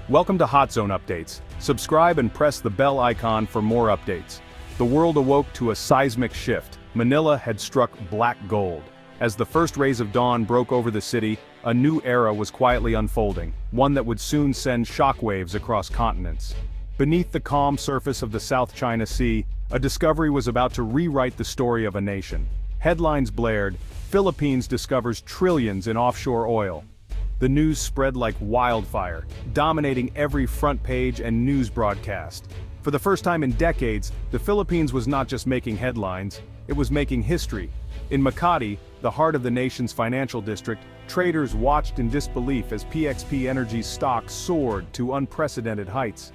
Welcome to Hot Zone Updates. Subscribe and press the bell icon for more updates. The world awoke to a seismic shift. Manila had struck black gold. As the first rays of dawn broke over the city, a new era was quietly unfolding, one that would soon send shockwaves across continents. Beneath the calm surface of the South China Sea, a discovery was about to rewrite the story of a nation. Headlines blared, "Philippines discovers trillions in offshore oil." The news spread like wildfire, dominating every front page and news broadcast. For the first time in decades, the Philippines was not just making headlines, it was making history. In Makati, the heart of the nation's financial district, traders watched in disbelief as PXP Energy's stock soared to unprecedented heights.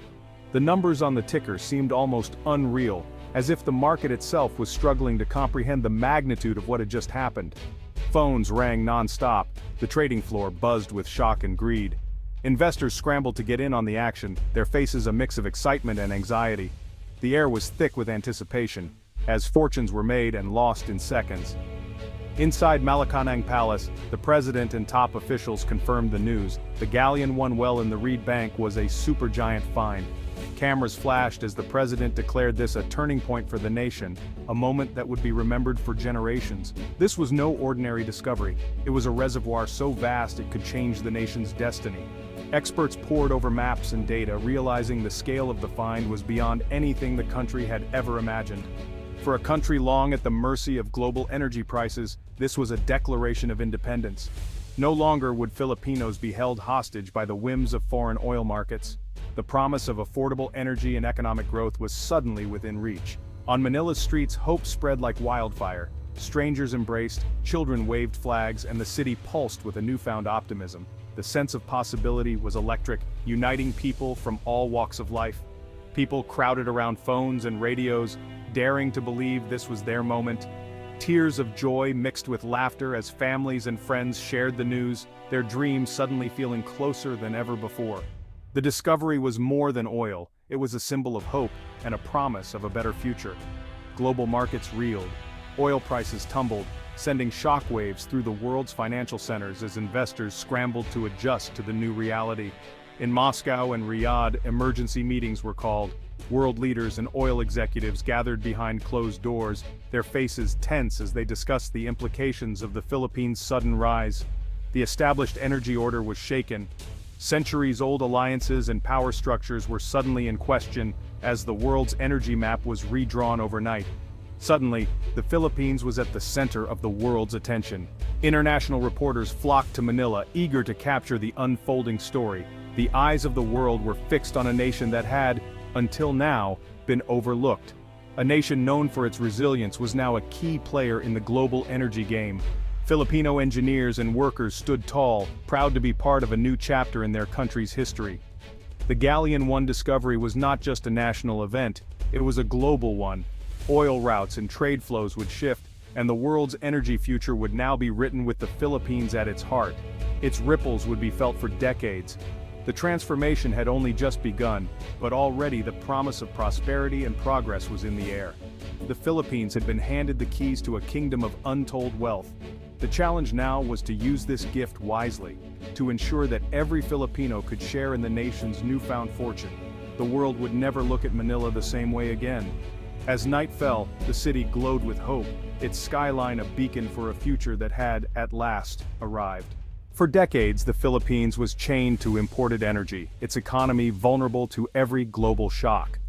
The numbers on the ticker seemed almost unreal, as if the market itself was struggling to comprehend the magnitude of what had just happened. Phones rang non-stop, the trading floor buzzed with shock and greed. Investors scrambled to get in on the action, their faces a mix of excitement and anxiety. The air was thick with anticipation, as fortunes were made and lost in seconds. Inside Malacanang Palace, the president and top officials confirmed the news. The Galleon 1 well in the Reed Bank was a supergiant find. Cameras flashed as the president declared this a turning point for the nation, a moment that would be remembered for generations. This was no ordinary discovery. It was a reservoir so vast it could change the nation's destiny. Experts pored over maps and data, realizing the scale of the find was beyond anything the country had ever imagined. For a country long at the mercy of global energy prices, this was a declaration of independence. No longer would Filipinos be held hostage by the whims of foreign oil markets. The promise of affordable energy and economic growth was suddenly within reach. On Manila's streets, hope spread like wildfire. Strangers embraced, children waved flags, and the city pulsed with a newfound optimism. The sense of possibility was electric, uniting people from all walks of life. People crowded around phones and radios, daring to believe this was their moment. Tears of joy mixed with laughter as families and friends shared the news, their dreams suddenly feeling closer than ever before. The discovery was more than oil, it was a symbol of hope and a promise of a better future. Global markets reeled, oil prices tumbled, sending shockwaves through the world's financial centers as investors scrambled to adjust to the new reality. In Moscow and Riyadh, emergency meetings were called. World leaders and oil executives gathered behind closed doors, their faces tense as they discussed the implications of the Philippines' sudden rise. The established energy order was shaken. Centuries-old alliances and power structures were suddenly in question as the world's energy map was redrawn overnight. Suddenly, the Philippines was at the center of the world's attention. International reporters flocked to Manila, eager to capture the unfolding story. The eyes of the world were fixed on a nation that had, until now, been overlooked. A nation known for its resilience was now a key player in the global energy game. Filipino engineers and workers stood tall, proud to be part of a new chapter in their country's history. The Galleon 1 discovery was not just a national event, it was a global one. Oil routes and trade flows would shift, and the world's energy future would now be written with the Philippines at its heart. Its ripples would be felt for decades. The transformation had only just begun, but already the promise of prosperity and progress was in the air. The Philippines had been handed the keys to a kingdom of untold wealth. The challenge now was to use this gift wisely, to ensure that every Filipino could share in the nation's newfound fortune. The world would never look at Manila the same way again. As night fell, the city glowed with hope, its skyline a beacon for a future that had, at last, arrived. For decades, the Philippines was chained to imported energy, its economy vulnerable to every global shock.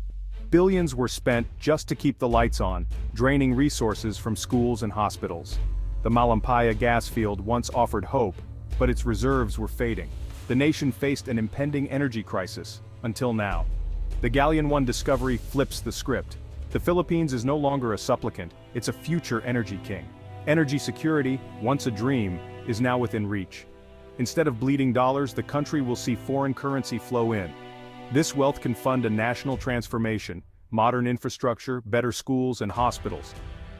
Billions were spent just to keep the lights on, draining resources from schools and hospitals. The Malampaya gas field once offered hope, but its reserves were fading. The nation faced an impending energy crisis, until now. The Galleon 1 discovery flips the script. The Philippines is no longer a supplicant, it's a future energy king. Energy security, once a dream, is now within reach. Instead of bleeding dollars, the country will see foreign currency flow in. This wealth can fund a national transformation, modern infrastructure, better schools and hospitals.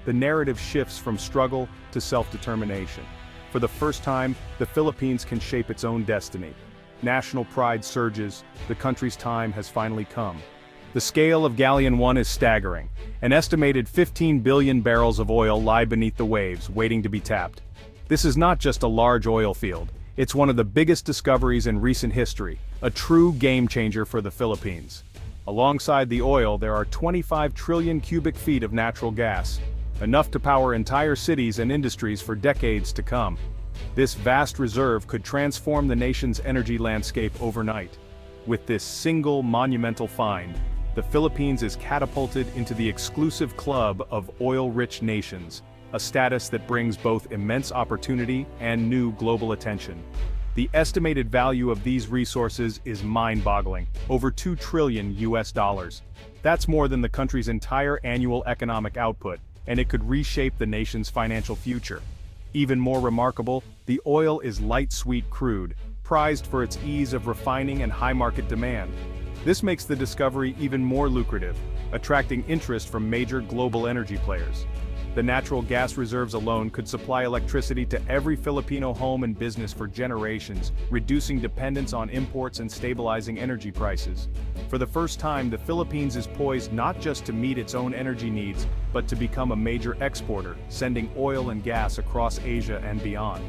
The narrative shifts from struggle to self-determination. For the first time, the Philippines can shape its own destiny. National pride surges, the country's time has finally come. The scale of Galleon 1 is staggering. An estimated 15 billion barrels of oil lie beneath the waves, waiting to be tapped. This is not just a large oil field, It's one of the biggest discoveries in recent history, a true game-changer for the Philippines. Alongside the oil, there are 25 trillion cubic feet of natural gas, enough to power entire cities and industries for decades to come. This vast reserve could transform the nation's energy landscape overnight. With this single monumental find, the Philippines is catapulted into the exclusive club of oil-rich nations, a status that brings both immense opportunity and new global attention. The estimated value of these resources is mind-boggling, over $2 trillion. That's more than the country's entire annual economic output, and it could reshape the nation's financial future. Even more remarkable, the oil is light sweet crude, prized for its ease of refining and high market demand. This makes the discovery even more lucrative, attracting interest from major global energy players. The natural gas reserves alone could supply electricity to every Filipino home and business for generations, reducing dependence on imports and stabilizing energy prices. For the first time, the Philippines is poised not just to meet its own energy needs, but to become a major exporter, sending oil and gas across Asia and beyond.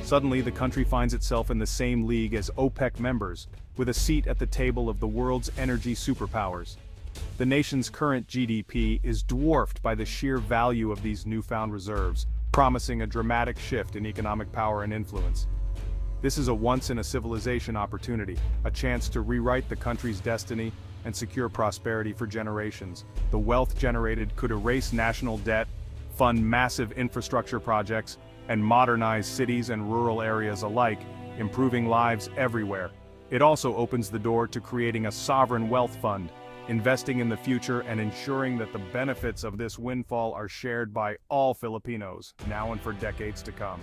Suddenly, the country finds itself in the same league as OPEC members, with a seat at the table of the world's energy superpowers. The nation's current GDP is dwarfed by the sheer value of these newfound reserves, promising a dramatic shift in economic power and influence. This is a once-in-a-civilization opportunity, a chance to rewrite the country's destiny and secure prosperity for generations. The wealth generated could erase national debt, fund massive infrastructure projects, and modernize cities and rural areas alike, improving lives everywhere. It also opens the door to creating a sovereign wealth fund, investing in the future and ensuring that the benefits of this windfall are shared by all Filipinos, now and for decades to come.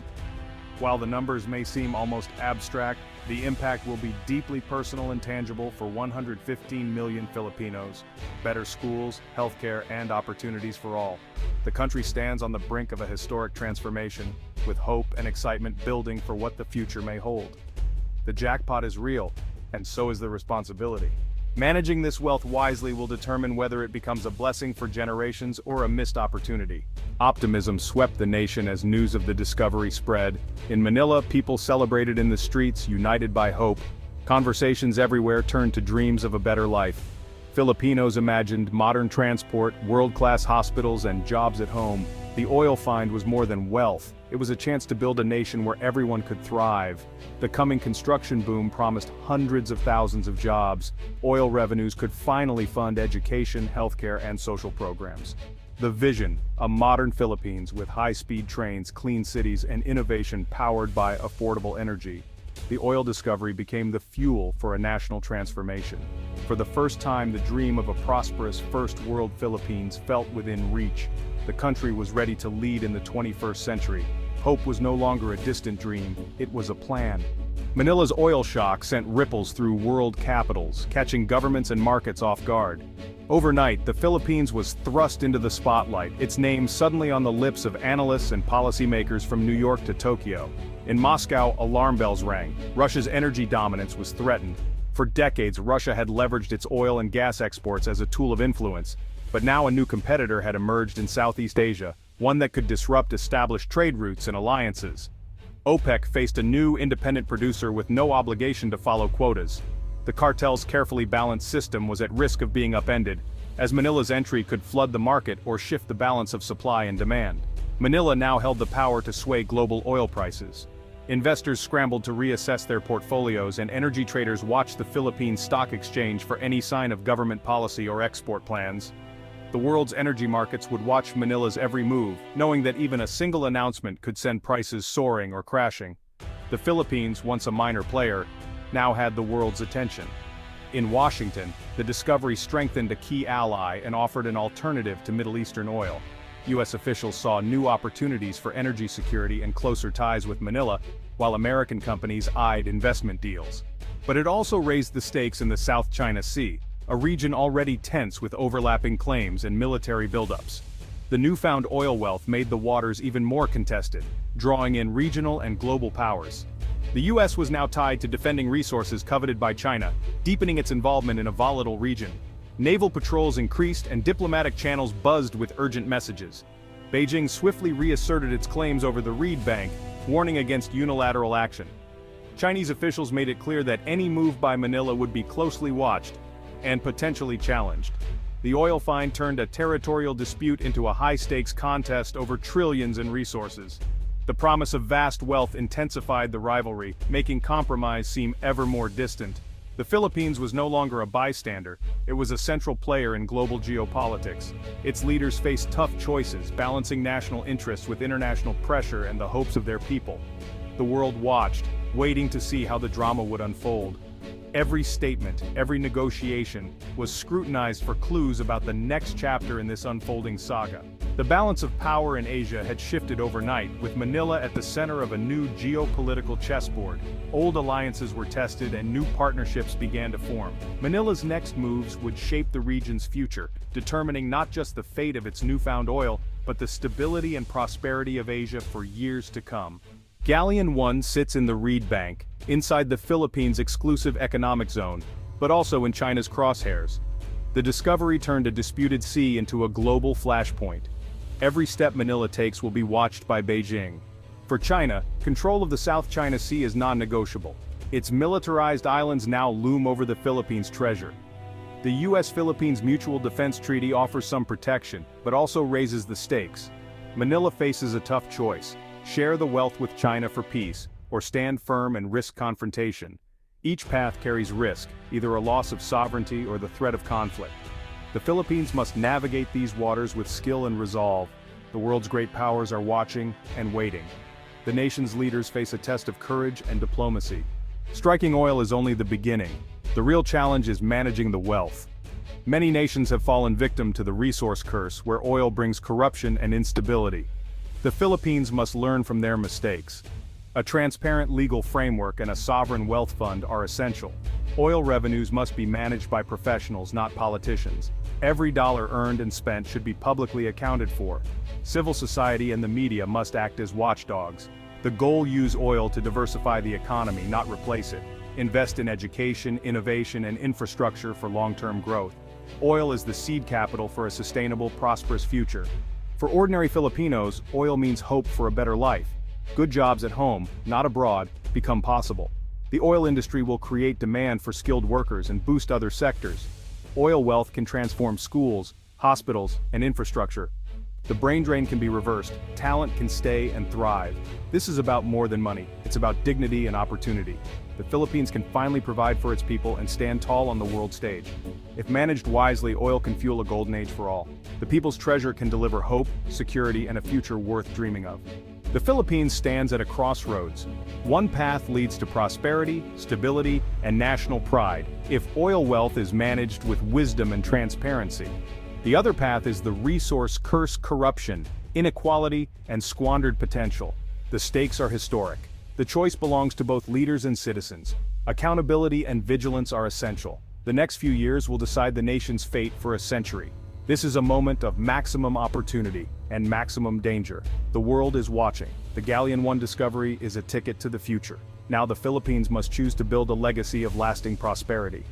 While the numbers may seem almost abstract, the impact will be deeply personal and tangible for 115 million Filipinos. Better schools, healthcare, and opportunities for all. The country stands on the brink of a historic transformation, with hope and excitement building for what the future may hold. The jackpot is real, and so is the responsibility. Managing this wealth wisely will determine whether it becomes a blessing for generations or a missed opportunity. Optimism swept the nation as news of the discovery spread. In Manila, people celebrated in the streets, united by hope. Conversations everywhere turned to dreams of a better life. Filipinos imagined modern transport, world-class hospitals, and jobs at home. The oil find was more than wealth. It was a chance to build a nation where everyone could thrive. The coming construction boom promised hundreds of thousands of jobs. Oil revenues could finally fund education, healthcare, and social programs. The vision, a modern Philippines with high-speed trains, clean cities, and innovation powered by affordable energy. The oil discovery became the fuel for a national transformation. For the first time, the dream of a prosperous first world Philippines felt within reach. The country was ready to lead in the 21st century. Hope was no longer a distant dream, it was a plan. Manila's oil shock sent ripples through world capitals, catching governments and markets off guard. Overnight, the Philippines was thrust into the spotlight, its name suddenly on the lips of analysts and policymakers from New York to Tokyo. In Moscow, alarm bells rang. Russia's energy dominance was threatened. For decades, Russia had leveraged its oil and gas exports as a tool of influence. But now a new competitor had emerged in Southeast Asia, one that could disrupt established trade routes and alliances. OPEC faced a new independent producer with no obligation to follow quotas. The cartel's carefully balanced system was at risk of being upended, as Manila's entry could flood the market or shift the balance of supply and demand. Manila now held the power to sway global oil prices. Investors scrambled to reassess their portfolios, and energy traders watched the Philippine Stock Exchange for any sign of government policy or export plans. The world's energy markets would watch Manila's every move, knowing that even a single announcement could send prices soaring or crashing. The Philippines, once a minor player, now had the world's attention. In Washington, the discovery strengthened a key ally and offered an alternative to Middle Eastern oil. U.S. officials saw new opportunities for energy security and closer ties with Manila, while American companies eyed investment deals. But it also raised the stakes in the South China Sea, a region already tense with overlapping claims and military buildups. The newfound oil wealth made the waters even more contested, drawing in regional and global powers. The U.S. was now tied to defending resources coveted by China, deepening its involvement in a volatile region. Naval patrols increased and diplomatic channels buzzed with urgent messages. Beijing swiftly reasserted its claims over the Reed Bank, warning against unilateral action. Chinese officials made it clear that any move by Manila would be closely watched and potentially challenged. The oil find turned a territorial dispute into a high-stakes contest over trillions in resources. The promise of vast wealth intensified the rivalry, making compromise seem ever more distant. The Philippines was no longer a bystander, it was a central player in global geopolitics. Its leaders faced tough choices, balancing national interests with international pressure and the hopes of their people. The world watched, waiting to see how the drama would unfold. Every statement, every negotiation, was scrutinized for clues about the next chapter in this unfolding saga. The balance of power in Asia had shifted overnight, with Manila at the center of a new geopolitical chessboard. Old alliances were tested and new partnerships began to form. Manila's next moves would shape the region's future, determining not just the fate of its newfound oil, but the stability and prosperity of Asia for years to come. Galleon 1 sits in the Reed Bank, inside the Philippines' exclusive economic zone, but also in China's crosshairs. The discovery turned a disputed sea into a global flashpoint. Every step Manila takes will be watched by Beijing. For China, control of the South China Sea is non-negotiable. Its militarized islands now loom over the Philippines' treasure. The U.S.-Philippines Mutual Defense Treaty offers some protection, but also raises the stakes. Manila faces a tough choice: share the wealth with China for peace, or stand firm and risk confrontation. Each path carries risk, either a loss of sovereignty or the threat of conflict. The Philippines must navigate these waters with skill and resolve. The world's great powers are watching and waiting. The nation's leaders face a test of courage and diplomacy. Striking oil is only the beginning. The real challenge is managing the wealth. Many nations have fallen victim to the resource curse, where oil brings corruption and instability. The Philippines must learn from their mistakes. A transparent legal framework and a sovereign wealth fund are essential. Oil revenues must be managed by professionals, not politicians. Every dollar earned and spent should be publicly accounted for. Civil society and the media must act as watchdogs. The goal: use oil to diversify the economy, not replace it. Invest in education, innovation, and infrastructure for long-term growth. Oil is the seed capital for a sustainable, prosperous future. For ordinary Filipinos, oil means hope for a better life. Good jobs at home, not abroad, become possible. The oil industry will create demand for skilled workers and boost other sectors. Oil wealth can transform schools, hospitals, and infrastructure. The brain drain can be reversed, talent can stay and thrive. This is about more than money, it's about dignity and opportunity. The Philippines can finally provide for its people and stand tall on the world stage. If managed wisely, oil can fuel a golden age for all. The people's treasure can deliver hope, security, and a future worth dreaming of. The Philippines stands at a crossroads. One path leads to prosperity, stability, and national pride, if oil wealth is managed with wisdom and transparency. The other path is the resource curse: corruption, inequality, and squandered potential. The stakes are historic. The choice belongs to both leaders and citizens. Accountability and vigilance are essential. The next few years will decide the nation's fate for a century. This is a moment of maximum opportunity and maximum danger. The world is watching. The Galleon 1 discovery is a ticket to the future. Now the Philippines must choose to build a legacy of lasting prosperity.